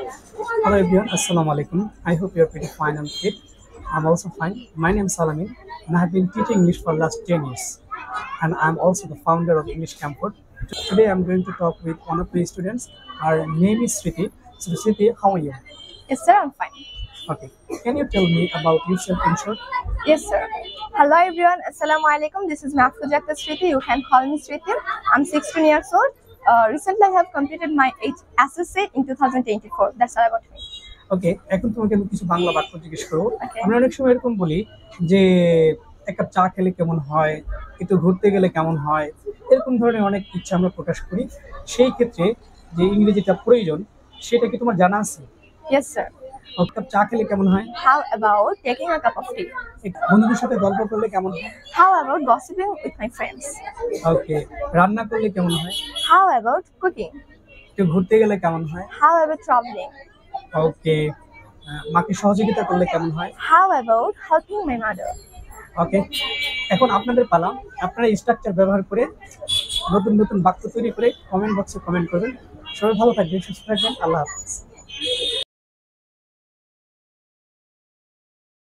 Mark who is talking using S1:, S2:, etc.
S1: Hello everyone, Assalamu alaikum. I hope you're pretty fine and fit. I'm also fine. My name is Salamin and I have been teaching English for the last 10 years. And I'm also the founder of English Comfort. Today I'm going to talk with one of my students. Her name is Sriti. So Sriti, how are you?
S2: Yes, sir, I'm fine.
S1: Okay. Can you tell me about yourself in short?
S2: Yes, sir. Hello, everyone. Assalamu alaikum. This is Mahfuzat Sriti. You can call me Sriti. I'm 16 years old. Recently, I have completed my SSC in 2024. That's all about me.
S1: ওকে, এখন তোমাকে আমি কিছু বাংলা বাক্য জিজ্ঞেস করবো।
S2: Okay.
S1: আমরা অনেক সময় এরকম বলি যে এক কাপ চা খেলে কেমন হয়, একটু ঘুরতে গেলে কেমন হয়, এরকম ধরনের অনেক ইচ্ছা আমরা প্রকাশ করি। সেই ক্ষেত্রে যে ইংরেজিটা প্রয়োজন সেটা কি তোমার জানা আছে?
S2: Yes, sir.
S1: এক কাপ চা খেলে কেমন হয়?
S2: How about taking a cup of tea?
S1: বন্ধুদের সাথে গল্প করলে কেমন হয়?
S2: How about gossiping with my friends?
S1: ওকে, রান্না করলে কেমন হয়?
S2: How about cooking?
S1: একটু ঘুরতে গেলে কেমন হয়?
S2: How about traveling?
S1: ওকে, মাকে সহযোগিতা করলে কেমন হয়?
S2: How about helping my mother?
S1: ওকে, এখন আপনাদের পালা। আপনারা স্ট্রাকচার ব্যবহার করে নতুন নতুন বাক্য তৈরি করে কমেন্ট বক্সে কমেন্ট করবেন। সবাই ভালো থাকবেন, সুস্থ থাকবেন। আল্লাহ হাফেজ।